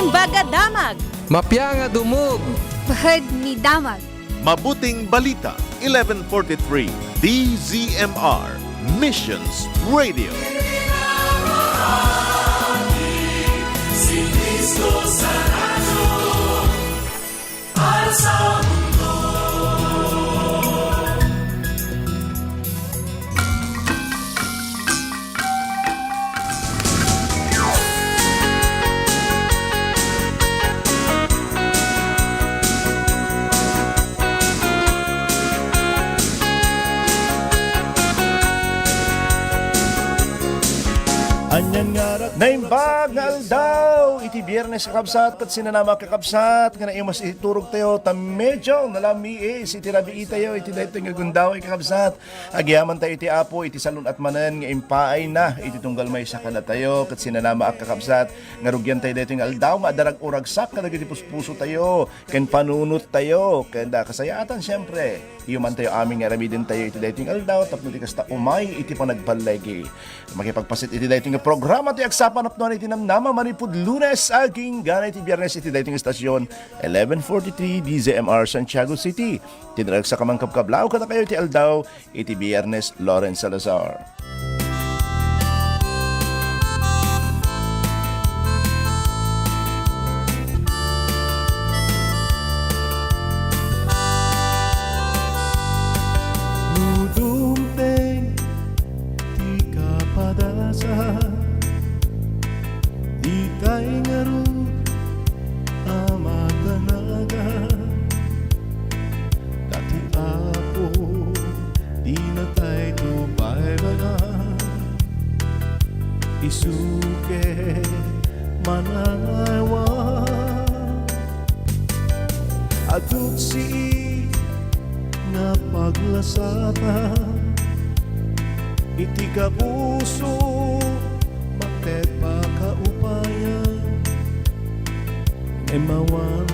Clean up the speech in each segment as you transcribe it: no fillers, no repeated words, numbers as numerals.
Imbaga Damag, Mapya nga dumog. Bahad ni Damag. Mabuting Balita, 1143, DZMR, Missions Radio. Si Cristo sa radyo, para sa mundo. Anyan nga rat na imbagal daw iti biyernes kakabsat kat sinanama kakabsat nga na mas iturog tayo ta medyo nalami iti rabi tayo iti dayto nga gundaw kakabsat agyaman tayo iti apo iti salon at manen nga impaay na iti tunggal may sakala tayo kat sinanama ak kakabsat nga rugyan tayo dayto nga aldaw nga darag uragsak kadag iti puspuso tayo ken panunot tayo ken da kasayatan syempre iuman tayo aming nga ramidin tayo iti dayto nga aldaw tapno ti kasta umay iti panagbalagi makipagpasit iti dayto nga programa ti agsapan upno iti namnama manipud Lunes aging ganay ti Biyernes iti dayting istasyon 1143 DZMR Santiago City. Tinrag sa kamang kabkablaw kada kayo iti aldaw iti Biyernes Lawrence Salazar. Nudumpeng ti kapadasa Itay nga rin amatanaga Dati ako di na tayo tupay baga Isuke mananawa Adut si nga paglasata Iti kapuso Magtet pa kaupayan Emawan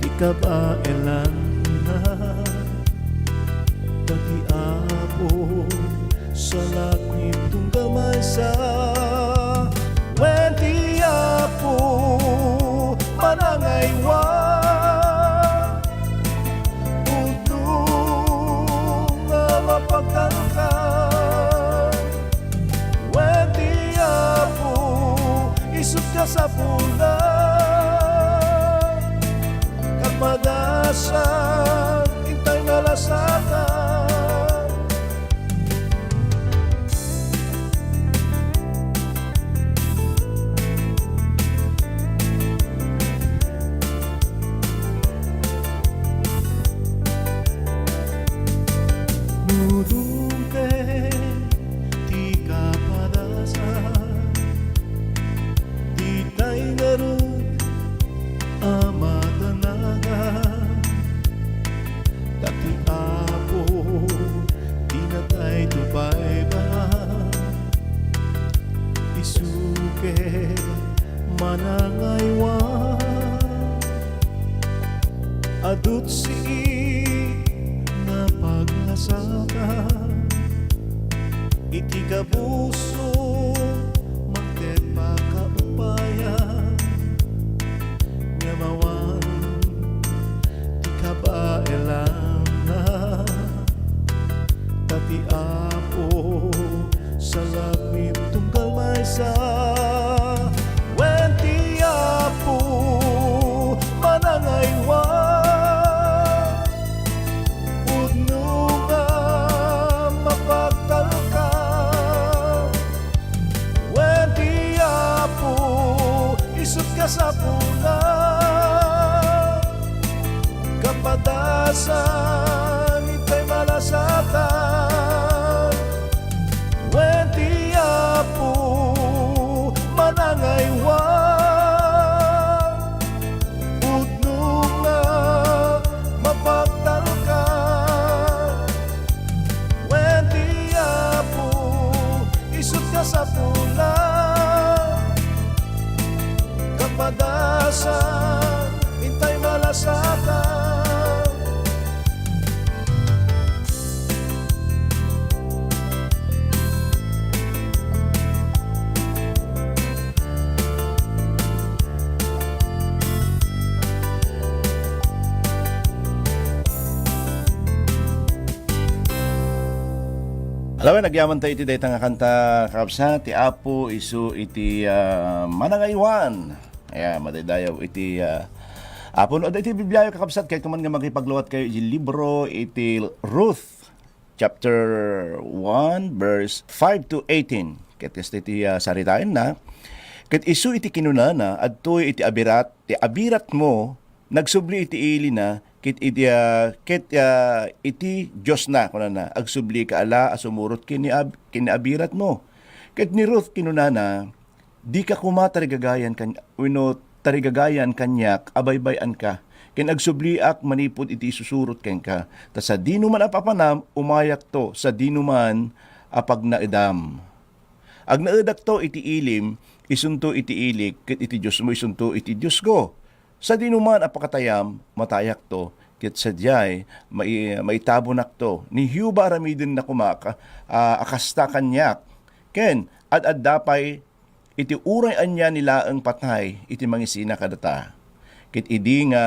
Di ka ba elan na Dati ako Sa lakit tong gamay sa Wenti ako Manangaywa Udong nga mapagkangkan Wenti ako Isut ka sa pulan Kapadasan Intay malasatan Nudungke Di kapadasan Di tayo narut amatanaga Dati ako di na tayo tupay ba Isuke manangaywa Adut si na paglasaka Iti kabuso magtet pa kaupayan Ngamawan Di ka ba elang na Tati ako Sa lapit tunggal may sa Wenti ako Manangaywa Udno nga mapagtalka Wenti ako Isut ka sa pulan Kapadasan Itay malasatan Wenti ako Manangaywa Udno nga mapagtalka Wenti ako Isut ka sa pulan Kapadasan Intay malasatan Alam mo, nagyaman tayo iti dayta nga kanta kakabsat, ti Apo, isu iti manangaywan. Ayan, madaydayaw iti Apo, no, iti Biblia kakabsat, kahit kuman nga magipagluwat kayo iti libro, iti Ruth, chapter 1, verse 5 to 18. Kahit kasi iti saritain na, kahit isu iti kinunana, adtoy iti abirat, ti abirat mo, nagsubli iti ili na, iti Diyos na kuno na agsubli ka ala asumurot kiniabirat mo. Ket ni Ruth kinunana di ka kumatarigagayan kan tarigagayan kanyak abaybayan ka. Ken agsubliak manipod iti susurot ken ka. Ta sa dino man apapanam umayak to sa dino man apag naedam. Ag naedak to iti ilim isunto iti ilik ket iti Diyos mo isunto iti Diyos ko. Sa dinuman apakatayam, matayak to, kit sadyay, maitabonak to. Ni Hiuba aramidin na kumaka, akasta kanyak. Ken, ad dapay, iti uray anya nila ang patay, iti mangisina kadata. Kit idi nga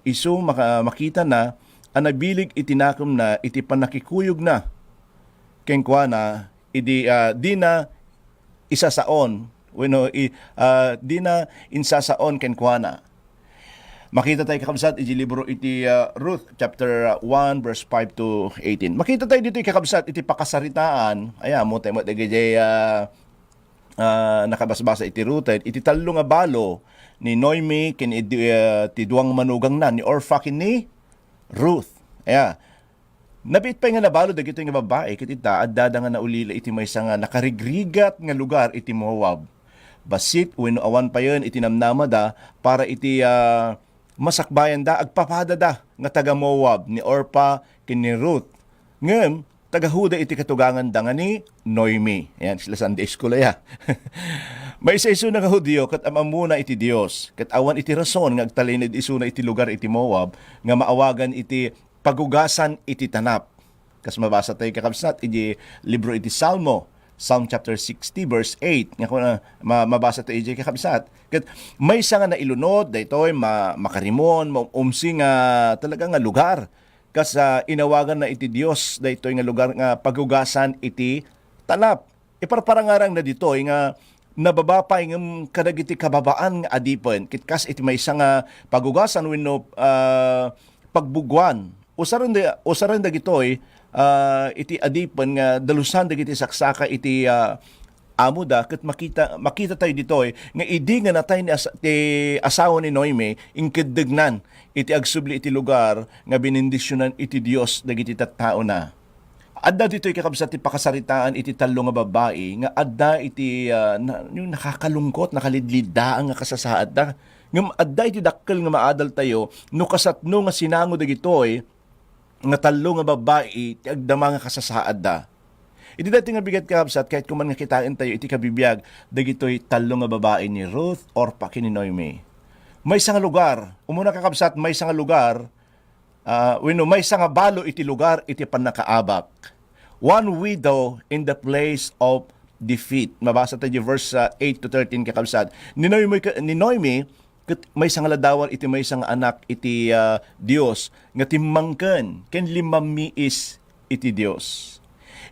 isu makita na, anabilig itinakom na, iti panakikuyog na. Ken kwa na, idi di na isasaon, di na insasaon ken kwa na. Makita tayo kakabsat iti libro iti Ruth chapter 1 verse 5 to 18. Makita tayo dito kakabsat iti pakasaritaan. Ayan mo tayo nakabasbasa iti Ruth iti talo nga balo ni Noemi ken ti duwang manugang na ni Orpha ken ni Ruth. Ayan. Napit pa nga nabalo dagito nga babae ket ita addada nga naulila iti maysa nga nakarigrigat nga lugar iti Moab. Basit wenno awan pa yon iti namnamada para iti masakbayan da, agpapada da, nga taga Moab, ni Orpha, ken ni Ruth. Ngem, taga Huda iti katugangan da nga ni Noemi. Ayan, sila Sunday school ya. May isa-iso na nga Hudyo, kat amamuna iti Dios, kat awan iti rason, nga agtalinid iso na iti lugar iti Moab, nga maawagan iti pagugasan iti tanap. Kas mabasa tayo kakabsat, iti libro iti Salmo, Psalm chapter 60 verse 8 nga kung mabasa to EJ kakabsat ket may isa nga nailunod daytoy makarimon umsi nga talaga nga lugar kas inawagan na iti Dios daytoy nga lugar nga pagugasan iti tanap iparparangarang na ditoy nga nababapay ng kadagiti kababaan nga adipon ket kas iti may isa nga pagugasan wenno pagbugwan usaron da gitoy iti adipan nga dalusan dagiti saksaka iti amo da ket makita tayo ditoy nga idi nga natay ni asawa ni Noemi ingkeddegnan iti agsubli iti lugar nga binindisyonan iti Dios dagiti tattao na. Adda ditoy kakabsat ti pakasaritaan iti talo nga babae nga adda iti yung nakakalungkot nakalidlidaan nga kasasaad da. Ngem adda iti dakkel nga maadal tayo no kasatno nga sinango dagitoy nga talo nga babae ti agdama nga kasasaad da. Iti dati nga bigat kakabsat kahit kuman nga kitain tayo iti kabibiyag dagitoy talo nga babae ni Ruth Orpha ken ni Noemi. May isang lugar, umuna kakabsat may isang lugar may isang balo iti lugar iti panakaabak. One widow in the place of defeat. Mabasa tayo verse 8 to 13 kakabsat. Ni Noemi may isang ladawan iti may isang anak iti Dios nga timmangken ken limamiis iti Dios.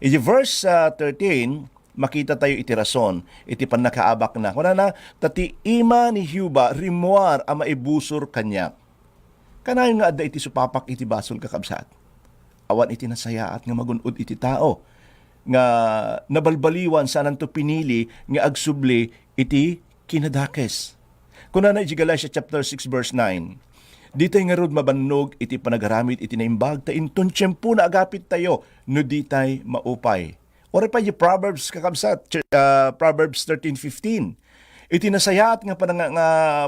Iti verse 13 makita tayo iti rason iti panakaabak na kunana tati ima ni Hiuba rimuar a maibusor kanya. Kanayon nga adda iti supapak iti basol kakabsat. Awan iti nasayaat nga magunod iti tao nga nabalbaliwan sanan to pinili nga agsubli iti kinadakes. Kunana iti Galatia chapter 6 verse 9. Ditay nga rod mabannog iti panagaramid iti naimbag ta inton tiyempo na agapit tayo no ditay maupay. Ore pa iti Proverbs kakabsat Proverbs 13:15. Iti nasayaat nga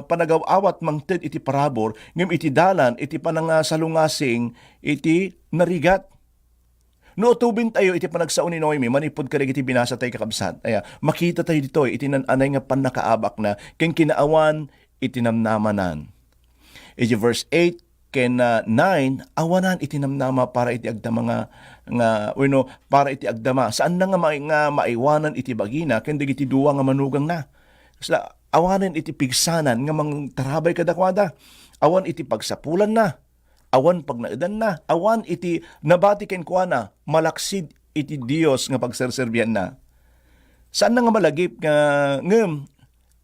panagaw-awat mangted iti parabor ngem iti dalan iti panangasalungasing iti narigat. No utubin tayo iti panagsaon ni Noemi manipod kadag iti binasa tayo kakabsat. Aya makita tayo dito iti nananay nga panakaabak na ken kinaawan iti namnamanan. Iti verse 8 ken 9 awanan iti namnama para iti agdama para iti agdama saan na nga maiwanan iti bagina ken dagiti duwa nga manugang na. Sila awanan iti pigsanan nga mang tarabay kadakwada. Awan iti pagsapulan na. Awan pag naedan na, awan iti nabati ken kuana, malaksid iti Dios nga pagserserbihan na. Saan na nga malagip nga ngem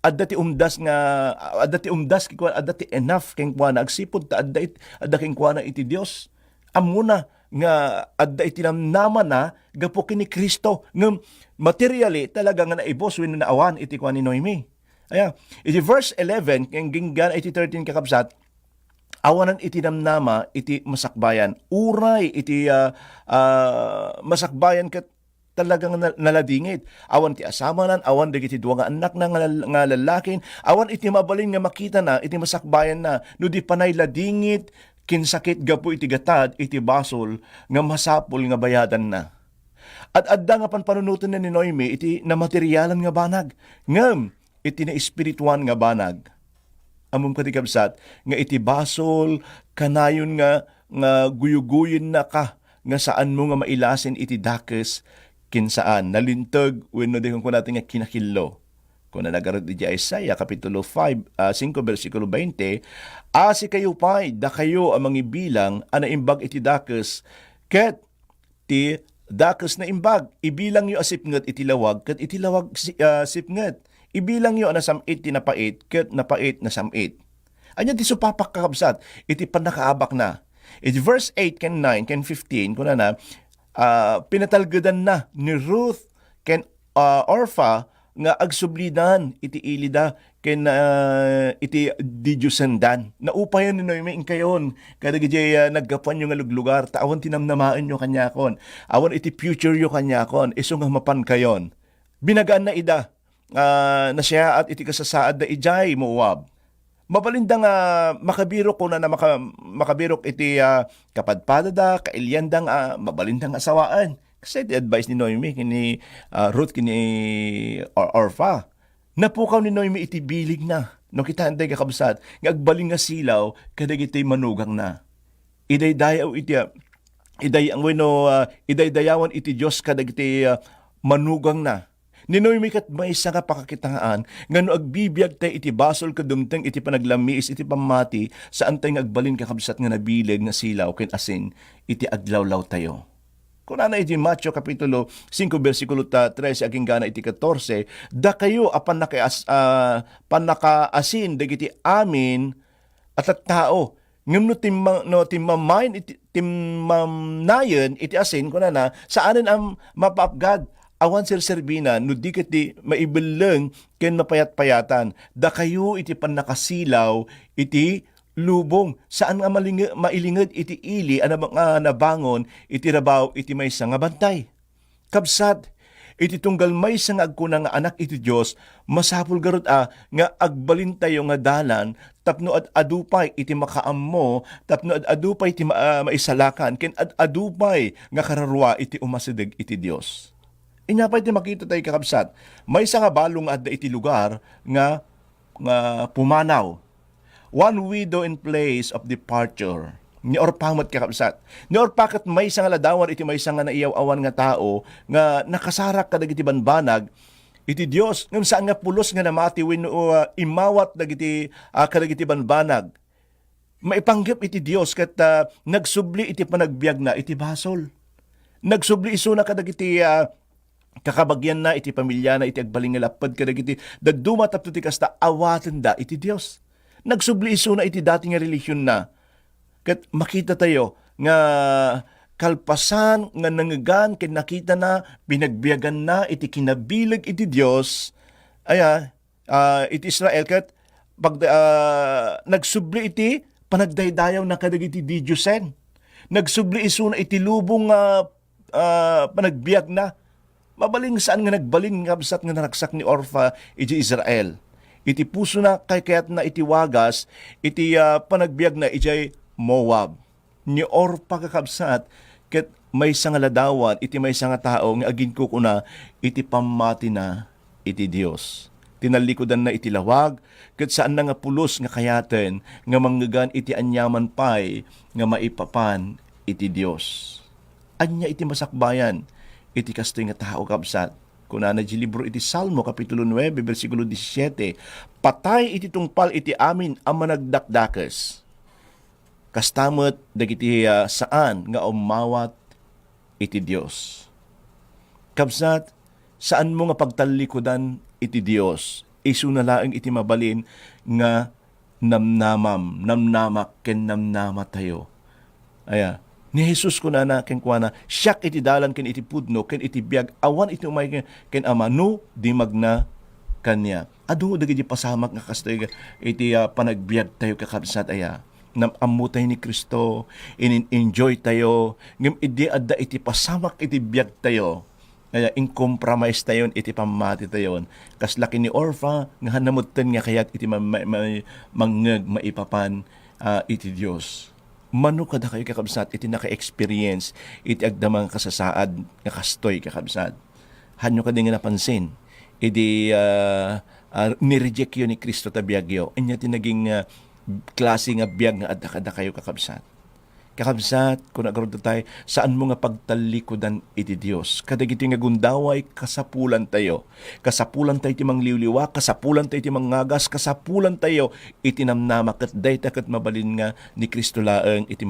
adda ti umdas kikwa adda ti enough ken kuana agsipod ta adda ken kuana iti Dios. Amuna nga adda iti namnaman na gapo kini Kristo ngem materially talaga nga naibos wenno naawan iti kuan ni Noemi. Aya, iti verse 11 ken ginggan iti 13 kakabsat awanan iti namnama iti masakbayan. Uray iti masakbayan ket talagang naladingit. Awan ti asamanan, awan dagiti duwa nga anak na nga lalakin, awan iti mabalin nga makita na iti masakbayan na no di panay ladingit kinsakit gapo iti gatad iti basol nga masapol nga bayadan na. At adda nga panpanunutan na ni Noemi iti na materyalan nga banag. Ngem iti na espirituan nga banag. Amom katikabsat nga iti basol kanayon nga guyuguyin na ka nga saan mo nga mailasin iti dakes kinsaan nalintag wenno dehon ko natin nga kinakillo kung nalagarod iti Isaiah kapitulo 5 versikulo 20 asi kayo pay da kayo ang mangibilang ana imbag iti dakes ket ti dakes na imbag ibilang yo asipnget iti lawag ket iti lawag sipnget ibilang yo na samit ti napait ket napait na samit. Anya ti supapak kakabsat iti panakaabak na. Iti verse 8 ken 9 ken 15 kuna na pinatalgedan na ni Ruth ken Orpha nga agsublidan iti ilida ken iti dijusendan. Naupayan ni Noemi inkayon kadagiti naggapan yung aluglugar taawan tinamnamaan yo kanyakon. Awan iti future yo kanyakon isu nga mapan kayon. Binagaan na ida na siya at iti kasasaad da ijay Moab. Mabalindang makabirok ko na makabirok iti kapadpada kailyandang mabalindang asawaan. Kasi iti advice ni Noemi kini Ruth kini Orpha. Napukaw ni Noemi iti bilig na. No kita antay kakabsat nga agbaling nga silaw kadag iti manugang na. Idaydayaw iti idaydayawan iti Dios kadag iti manugang na. Ni Noemi kat may isa nga pakakitaan ngano agbibiyag tay iti basol kadumteng iti panaglamiis iti pamati saan tay agbalin kakabsat nga nabilig nga silaw ken asin iti aglawlaw tayo. Kung ana iti Mateo kapitulo 5 versikulo 13 aging gana iti 14 da kayo apan panakaasin dagiti amin at tao ngem no timmamain iti timmamnayen iti asin kunana saanen am mapapgad awan serserbina no di ket di maibileng ken mapayat-payatan da kayo iti panakasilaw iti lubong saan nga mailinged iti ili ana mga nabangon iti rabaw iti maysa nga bantay kabsat iti tunggal maysa nga agkunang nga anak iti Dios masapul garud nga agbalin tayo nga dalan tapno adupay iti makaammo tapno adupay iti maisalakan ken adupay nga kararwa iti umasideg iti Dios. Inyapay ti makita tayo kakabsat, may isa nga balong adda iti lugar nga pumanaw. One widow in place of departure. Ni Orpamot kakabsat. Ni Orpakat may isa nga ladawan iti may isa nga naiyaw-awan nga tao nga nakasarak kadag iti banbanag iti Dios ngem saan nga pulos nga namati wenno imawat dagiti kadag iti banbanag. Maipanggep iti Dios ket nagsubli iti panagbiag na iti basol. Nagsubli isu na kadag iti kakabagyan na iti pamilya na iti agbaling nga lapad kadag iti daduma tapno ti kasta awaten da iti Dios. Nagsubli isu na iti dati nga relihiyon na. Ket makita tayo nga kalpasan nga nangagan ken nakita na binagbiagan na iti kinabilag iti Dios iti Israel ket pag nagsubli iti panagdaydayaw na kadag iti dijusen. Nagsubli isu na iti lubong panagbiag na. Mabaling saan nga nagbaling nga absat nga naraksak ni Orpha iti Israel. Iti puso na kayat na iti wagas iti panagbiag na iti Moab. Ni Orpha kakabsat ket may nga ladawan iti may nga tao nga agin ko kuna iti pamati na iti Dios. Tinalikodan na iti lawag ket saan na nga pulos nga kayaten nga manggagan iti anyaman pay nga maipapan iti Dios. Anya iti masakbayan iti kastoy nga tao kabsat. Kuna na di libro iti Salmo kapitulo 9 bersikulo 17, patay iti tungpal iti amin ang managdakdakes. Kastamot dagiti saan nga umawat iti Dios. Kabsat, saan mo nga pagtalikodan iti Dios? Isu na laeng iti mabalin nga namnamak ken namnama tayo. Aya, ni Jesus ko na ken kuana, siyak iti dalan ken iti pudno ken iti biag awan iti umay ken ama no di magna kanya. Adu dagiti pasamak nga kastoy iti panagbiag tayo kakabsat aya. Namamutay ni Kristo, enjoy tayo, ngem idi adda iti pasamak iti biag tayo. Kaya in-compromise tayon, iti pamati tayon. Kas laki ni Orpha, nga hanamutan nga kayat iti mangeg maipapan iti Diyos. Mano kada kayo kakabsat, iti naka-experience, iti agdamang kasasaad, nga kastoy kakabsat. Hanyo ka din nga napansin, iti nireject yun ni Kristo tabiyagyo. Anya tinaging klase nga biyag nga adda kayo kakabsat. Kakabsat, kung nagaroon tayo, saan mo nga pagtalikodan iti Diyos? Kadagiti nga gundaway, kasapulan tayo. Kasapulan tayo iti mangliwliwa, kasapulan tayo iti mangagas, kasapulan tayo iti namnama ket dayta ket mabalin nga ni Kristo laeng iti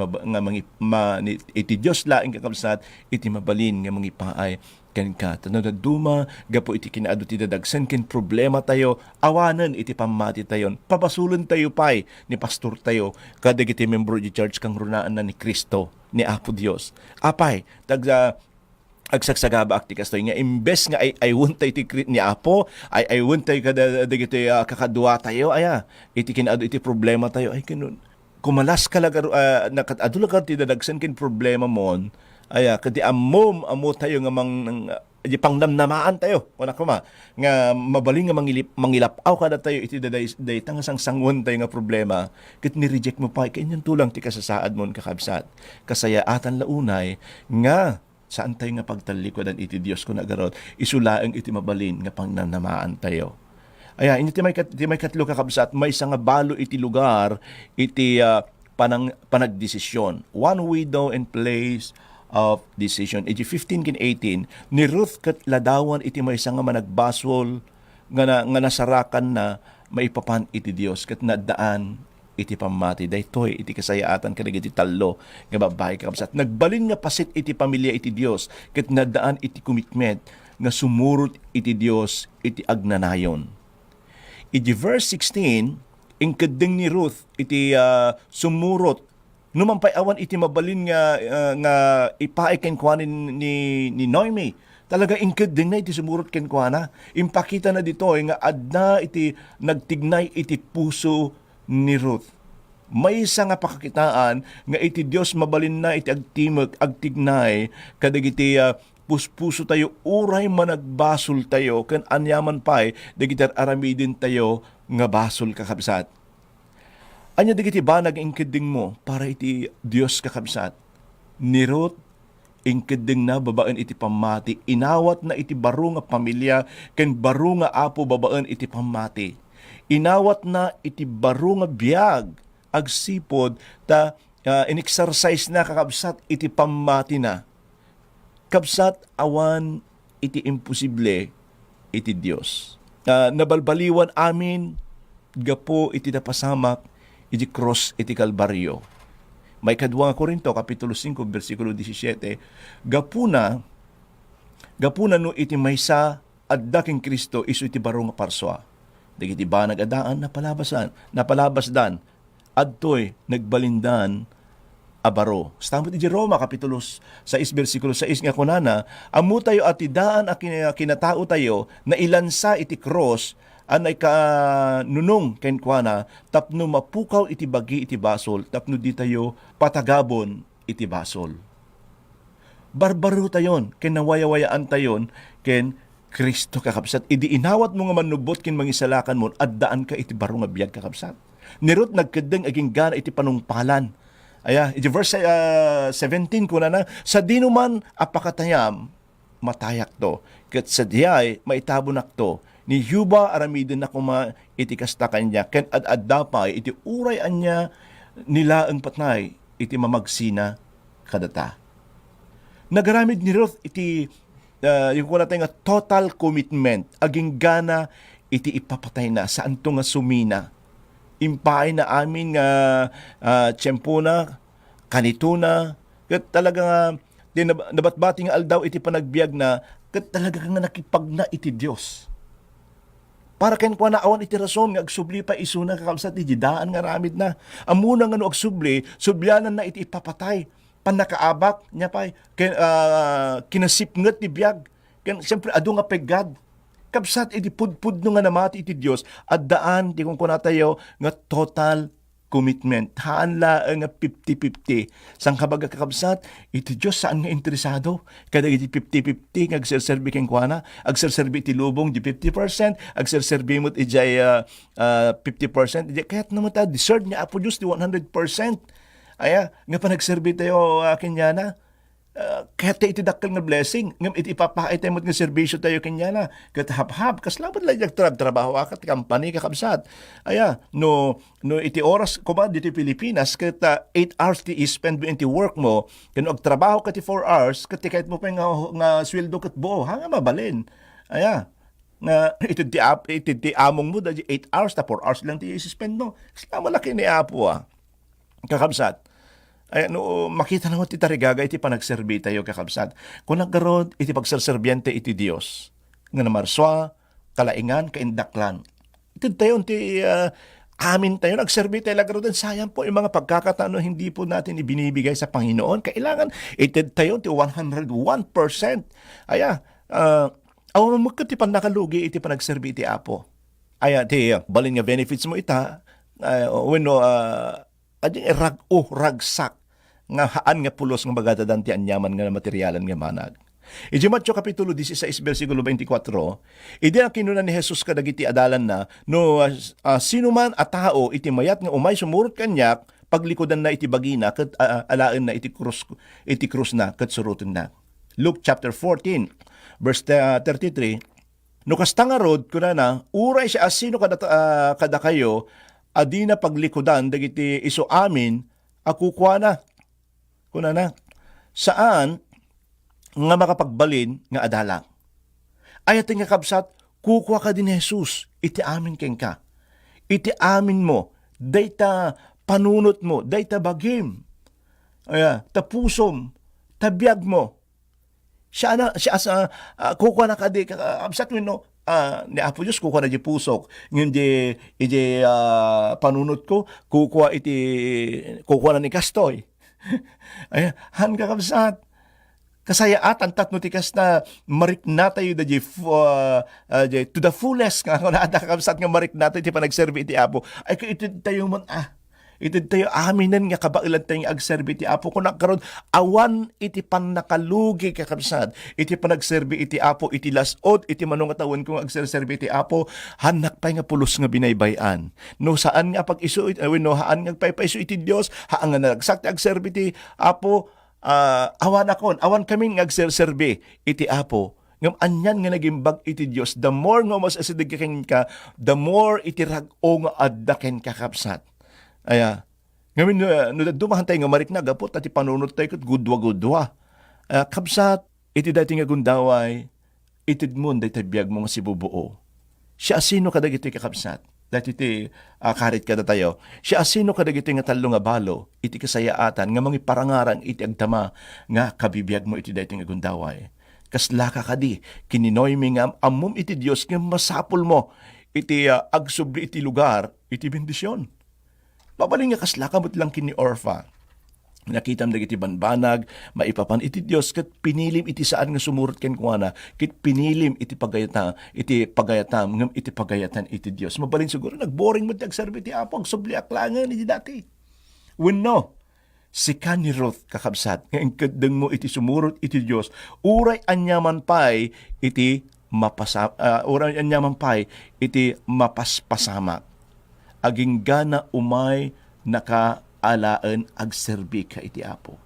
iti Dios laeng kakabsat iti mabalin nga mangipaay ken ka. Tanaduma gapo iti kinaadu ti dadagsen ken problema tayo, awanen iti pamati tayon. Pabasulon tayo pay ni pastor tayo kadagiti membro di church kang runaan na ni Kristo ni Apo Dios. Apay agsagsagaba akti kastoy nga imbes nga ay wuntay ti ni Apo ay wuntay kada dagiti kakadua tayo aya iti kinaadu iti problema tayo ay kinun kumalas ka lagar nakadado lagar ti dadagsen ken problema mon aya kadi amo tayo nga di pangnamnamaan tayo kuna kuma nga mabaling nga mangilapaw kada tayo iti day tangasang sangon tayo nga problema ket ni reject mo pa kanyan tulang ti kasasaad mon kakabsat kasayaatan launay nga saan tayo nga pagtalikodan iti Dios kun agarot isulaeng iti mabalin nga pangnamnamaan tayo. Aya inyo ti may katlo kakabsat may nga balo iti lugar iti panagdesisyon. One widow and place of decision. Iti 15 ken 18 ni Ruth ket ladawan iti maysa nga managbasol nga nasarakan na maipapan iti Dios ket naddaan iti pamati daytoy iti kasayaatan kadagiti tallo nga babae kakabsat nagbalin nga pasit iti pamilya iti Dios ket naddaan iti commitment nga sumurot iti Dios iti agnanayon. Iti verse 16 ingkeddeng ni Ruth iti sumurot numampay awan iti mabalin nga ipaay ken kuanin ni Noemi. Talaga ingkeddeng na iti sumurot ken kuana. Impakita na dito nga adna iti nagtignay iti puso ni Ruth. May isa nga pakakitaan nga iti Dios mabalin na iti agtignay kadagiti puspuso tayo uray managbasol tayo ken anyaman pay dagiti aramidin tayo nga basol kakabsat. Anya digiti banag ingkedding mo para iti Dios kakabsat. Ni Ruth ingkedding na babaen iti pamati, inawat na iti baro nga pamilya ken baro nga apo babaen iti pamati. Inawat na iti baro nga biag agsipod ta in-exercise na kakabsat iti pamati na. Kabsat awan iti imposible iti Dios. Nabalbaliwan amin gapo iti napasamak iti cross iti Kalbaryo. May kadwa nga Korinto, Kapitulo 5, versikulo 17, Gapuna no iti maysa adda ken Kristo isu iti baro nga parswa. Dagiti ba nagadaan napalabasdan, adtoy nagbalindan a baro. Stamot iti Roma, Kapitulo 6, versikulo 6 nga kunana, amu tayo ati daan a kinatao tayo na ilansa iti cross anay ka nunong ken kuana tapno mapukaw iti bagi iti basol tapno di tayo patagabon iti basol. Barbaro tayon ken nawayawayaan tayon ken Kristo kakabsat. Idi inawat mo nga manubot ken mangisalakan mo addaan ka iti baro nga biag kakabsat. Ni Ruth nagkeddeng aging gana iti panungpalan. Aya iti verse 17 kuna na sa dinuman apakatayam matayak to ket sa diyay maitabonak to ni Yuba aramidin na kuma iti kasta kanya ken ad-adda pa iti uray anya nila ang patnay iti mamagsina kadata. Nagaramid ni Ruth iti yung kuna tayo nga total commitment aging gana iti ipapatay na saan to nga sumina. Impay na amin nga tiyempo na kanito na ket talaga nga nabatbati nga aldaw iti panagbiag na ket talaga ka nga nakipagna iti Dios. Para ken kwa na awan iti rason nga agsubli pa isuna kakabsat iti daan nga ramid na. Amuna nga no agsubli, sublianan na iti ipapatay. Panakaabak niya pa kinasipnget ti biyag. Ken siyempre adu nga pegad. Kabsat iti pudpud no nga namati iti Dios at daan di kung kunatayo nga total commitment. Haan laeng nga 50-50. Sang kabaga kakabsat, iti Diyos saan nga interesado? Kada iti 50-50 nga agserserbi keng kuana, agserserbi iti lubong di 50%, agserserbi mo iti 50%. Kaya't naman ta, deserve niya Apo Diyos di 100%. Aya, nga pa nagserbi tayo kinyana, kaya tayo itidakal nga blessing, ngam iti ipapakay tayo nga serbisyo tayo kanya na, katahap-hap, kaslabat lang yung trabaho akat company kakabsat. Aya, no iti oras ko ba dito Pilipinas, kata 8 hours ti spend mo iti work mo, kano agtrabaho ka ti 4 hours, kati kahit mo pa nga sweldo kat buo, hanga mabalin. Aya, nga iti among mo, 8 hours, ta 4 hours lang ti spend mo. Kasla malaki ni Apo kakabsat. Ay, makita naman ti tarigaga iti panagserbi tayo kakabsat. Kung nagkaroon iti pagserserbyente iti Dios nga namarswa, kalaingan, kaindaklan. Ito tayo amin tayo nagserbi tayo lagaro din. Sayang po yung mga pagkakataon hindi po natin ibinibigay sa Panginoon. Kailangan itid tayo ti 101%. Aya, awan magkatipan nakalugi iti panagserbi iti Apo. Aya, ti balin nga benefits mo ita, ading ragsak nga haan nga pulos nga magadadan ti anyaman nga materialan nga manag. Iti Mateo Kapitulo 16, versikulo 24, idi ang kinunan ni Jesus kadagiti adalan na, sino man a tao iti mayat nga umay sumurot kanyak, paglikodan na iti bagina, ket alaen na iti krus na, ket surutin na. Luke chapter 14, verse 33, no kasta nga rod, kunana, uray siya asino kada kayo, adi na paglikodan dagiti iso amin akukwa na kunana saan nga makapagbalin nga adalang ayat nga kabsat kukwa ka din Jesus iti amin ken ka iti amin mo dayta panunot mo dayta bagim tapusom tabiyag mo siya asa kukwa na kadi kabsat no ni Apo Diyos kukuha na di pusok hindi panunot ko kukuha na ni kastoy ay han kakabsat kasayaatan tatno tikas na marik na tayo da to the fullest nga kung naada kakabsat nga marik na tayo iti panagserbi iti Apo ay kung ito tayo man iti tayo aminan nga kabailan tayo agserbi iti Apo kung nakaroon awan iti panakalugi kakabsat iti panagserbi iti Apo iti lasod iti manong atawan kung agserbi iti Apo hanak pa nga pulos nga binaybayan no saan nga pag isu haan nga paiso iti Dios haan nga nagsak ti agserbi iti Apo awan kami nga agserbi iti Apo ngam anyan nga nagimbag iti Dios the more nga mas asidig ka the more iti rag-o nga addaken kakabsat. Aya, ngayon, dumahan tayo nga marik na gapot at ipanunod tayo kat gudwa-gudwa. Kabsat, iti dati nga gundaway, itid mo, dati biyag mo nga si bubuo. Siya asino kadagiti kakabsat. Dati iti karit kada tayo. Siya asino kadagiti nga talo nga balo, iti kasayaatan, nga mga parangarang iti agtama, nga kabibiyag mo iti dati nga gundaway. Kaslaka kadi, kininoy mi nga amum iti Diyos nga masapul mo, iti agsubli iti lugar, iti bendisyon. Babaling nga kaslakamot lang kini Orfa. Nakitam dagiti banbanag, maipapan iti Dios ket pinilim iti saan nga sumurot ken kuana, ket pinilim iti pagayatan ngem iti pagayatan iti Dios. Mabaling siguro nagboring mo ti agserbi ti Apo agsubli aklangan iti dati. Wenno, si Kani Ruth kakabsat, nga engkadeng mo iti sumurot iti Dios, uray anyaman pay iti mapaspasamak. Aging gana umay nakaalaan agserbi ka iti Apo.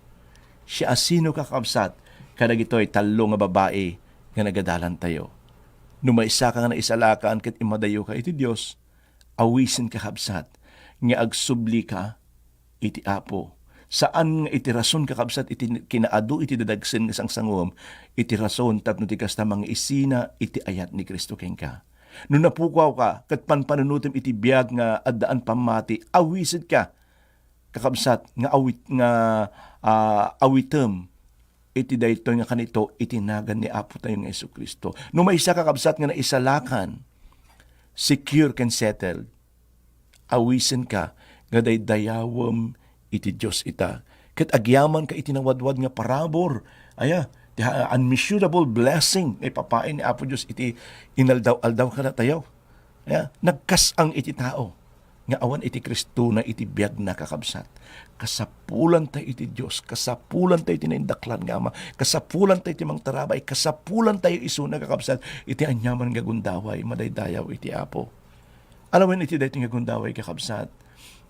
Siya asino kakabsat kadagitoy talo nga babae nga nagadalan tayo. Numaysa ka nga naisalakan ket imadayo ka iti Dios, awisin kakabsat nga agsubli ka iti Apo. Saan nga iti rason kakabsat iti kinaadu iti dadagsen nga sangsangom iti rason tapno ti kasta mga isina iti ayat ni Kristo ken ka. No napukaw ka, kat panpanunutim iti biyag nga addaan pamati, awisid ka, kakabsat, nga awitem, iti dayto nga kanito itinagan ni Apo tayo nga Jesucristo. No may isa kakabsat nga naisalakan, secure can settled. Awisin ka, nga dayawam iti Diyos ita. Ket agyaman ka iti nawadwad nga parabor. Unmeasurable blessing ay papain ni Apo Diyos iti inaldaw-aldaw ka na tayo. Nagkasang iti tao. Nga awan iti Kristo na iti biyag na kakabsat. Kasapulan tayo iti Diyos. Kasapulan tayo iti naindaklan nga ama. Kasapulan tayo iti mang tarabay. Kasapulan tayo iso na kakabsat. Iti anyaman nga gundaway. Madaydayaw iti Apo. Alawen iti dayto nga gundaway kakabsat.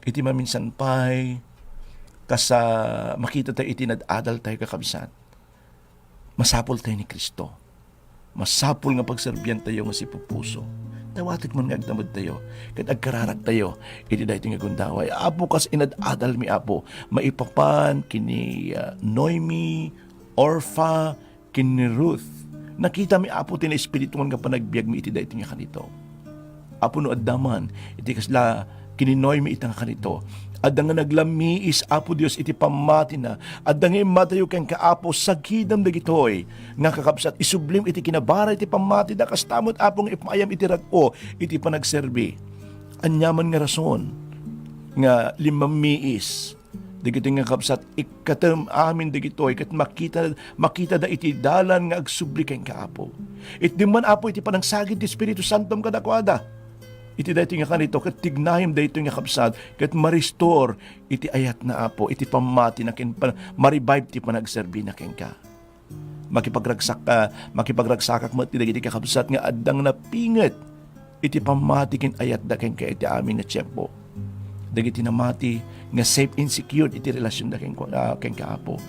Iti maminsan pay. Makita tayo iti nadadal tayo kakabsat. Masapol tayo ni Kristo. Masapol nga pagserbiyan tayo nga si pupuso. Tawatik man nga agdamad tayo. Kat agkararag tayo. Iti dahito nga gundaway. Apo kas inadadal mi Apo. Maipapan kini Noemi, Orpha, kini Ruth. Nakita mi Apo tin espirituan nga panagbiag mi iti dahito nga kanito. Apo no addaman. Iti kasla kini Noemi itang kanito. Adda nga naglamiis Apo Dios iti pamati na. Adda nga imatayo ken kaapo sagidam dagitoy nga kakabsat isublim iti kinabara iti pamati da kastamot Apo nga ipayam iti rag-o iti panagserbi. Anyaman nga rason nga limamiis dagitoy nga kakabsat ikatem amin dagitoy ket makita da iti dalan nga agsubli ken kaapo. Iti man Apo iti panangsagid ti Espiritu Santom kadakwada. Iti dayto nga kanito, kat tignayam dayto nga kapsat, kat ma-restore, iti ayat na Apo, iti pamati na ken, ma-revive ti panagserbi na ken ka. Makipagragsakak mo, iti kakapsat nga addang napinget, iti pamati ken ayat da ken ka, iti amin na tiyempo. Dagiti namati, nga safe and secure, iti relasyon da ken ka Apo.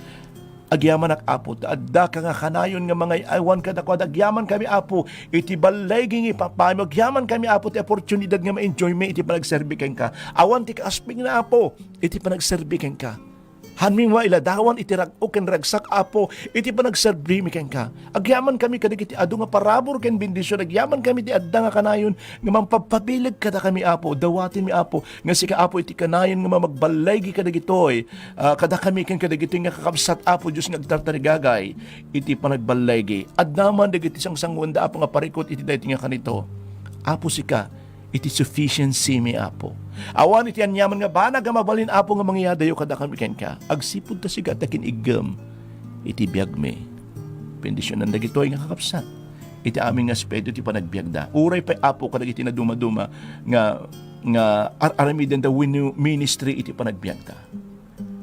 Agyaman ak Apo, adda ka nga kanayon nga mga iwan ka na kwad, agyaman kami Apo, iti baleging ipapami, agyaman kami Apo, iti oportunidad nga ma-enjoy me, iti panagserbi ken ka. Awan ti kaasping na Apo, iti panagserbi ken ka. Hanming wa iladawan iti rag-o ken ragsak Apo, iti panagserbi mi ken ka. Agyaman kami kadagiti adu nga parabor ken bendisyon, agyaman kami ti adda nga kanayon nga mampapabilag kada kami Apo, dawatin mi Apo, nga sika Apo iti kanayon nga magbalay kadagitoy, kada kami ken kadagitoy nga kakabsat Apo Dios nga agtartarigagay, iti panagbalay addaman dagiti sangwanda Apo nga parikot iti dayto nga kanito. Apo sika iti sufficiency mi Apo. Awan iti anyaman nga banag nga mabalin Apo nga mangyadayo kada kami ken ka. Agsipud ta siga takin igem iti biag me. Bendisyon nan dagitoy nga kakabsat. Iti amin nga aspeto iti panagbiag da. Uray pa Apo kadag iti na dumaduma nga aramiden da ministry iti panagbiag da.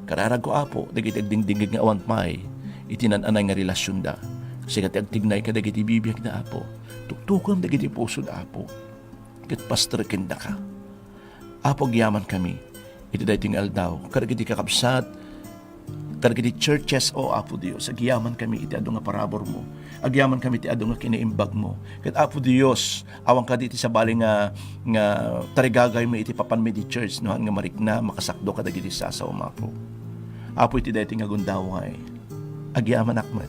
Kararag ko Apo dagiti agdingdingig nga awan pay iti nananay nga relasyon da. Kasi kat agtignay kadag iti bibiyag da Apo. Tuktukan dagiti puso da Apo. Ket pasterken da ka. Apo gyaman kami. Iti dayting aldaw. Kadagiti kakabsat. Kadagiti churches o Apo Dios. Agyaman kami iti adu nga parabor mo. Agyaman kami iti adu nga kinaimbag mo. Ket Apo Dios, awang kaditi sa bali nga tarigagay mo iti papan di church no nga marikna makasakdo kadagiti sasaw Apo. Apo iti dayting nga gundaway. Agyaman akmet.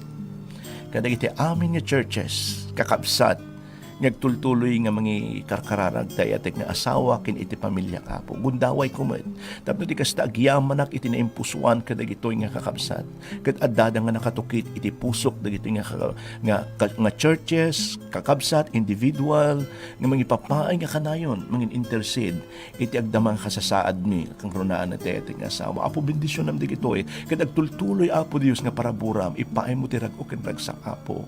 Kadagiti amin nga churches kakabsat ngagtultuloy nga mga karkararag tayo atek nga asawa kin iti pamilya Apo. Gundaway kumet. Tapno di kasta agyamanak iti naimpusuan kadagitoy nga kakabsat. Ket addada nga nakatukit iti pusok dagitoy nga churches, kakabsat, individual nga mga ipapaay nga kanayon, mga intercede iti agdamang kasasaad mi kang runaan na tayo atek nga asawa. Apo bendisyon nam dagitoy. Ket agtultuloy Apo Dios nga paraburam ipaay mo ti rag-o ken ragsak Apo.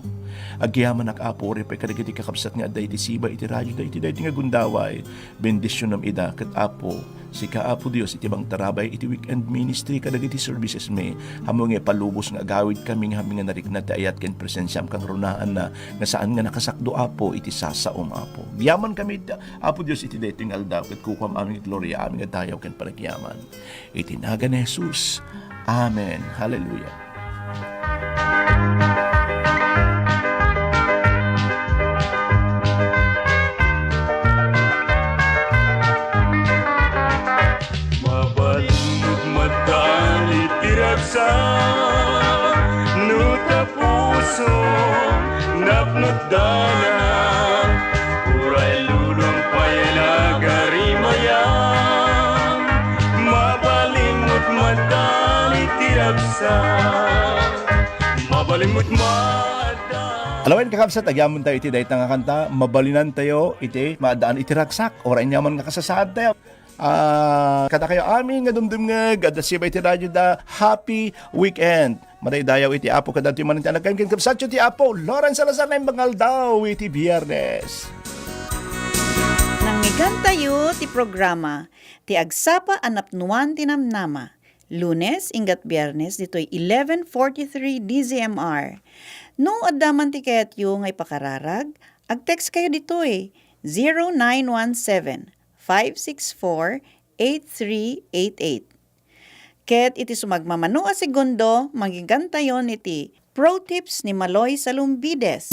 Agyamanak Apo ri pa kadagiti kakabsat nga aday iti siba iti radyo da iti dayti nga gundaway bendisyon nam ida ket Apo sika Apo Dios iti bang tarabay iti weekend ministry kadagiti services me hamong nga palubos nga agawid kami nga haming nga narikna ti ayat ken presensyam kang runaan na nga saan nga nakasakdo Apo iti sasaom Apo. Yaman kami Apo Dios iti dayti nga aldaw ket kukum aming gloria aming nga dayaw ken panagyaman iti naga ni Jesus. Amen. Hallelujah. Nuta puso napnagdana uray lulong payanagarimaya mabalimot madali tiragsa Balimut mada. Alawan kakabsat, agyamon tayo iti dahit nga kanta, mabalinan tayo iti, maadaan iti raksak, oray nyaman nga kasasaad tayo. Kata kayo amin nga dumdum nga, gada siya iti radyo da, happy weekend. Madaydayaw iti Apo kadati man iti anagkan kakabsat, iti Apo, Lauren Salazar na imbangal daw iti Biyernes. Nangyigan tayo ti programa, ti agsapa anapnuan tinamnama. Lunes, ingat Biyernes, dito'y 11:43 DZMR. No addaman ti kayat yung ngay pakararag, ag-text kayo dito'y 0917-564-8388. Ket iti sumagmamano a segundo, magigantayon iti Pro Tips ni Maloy Salumbides.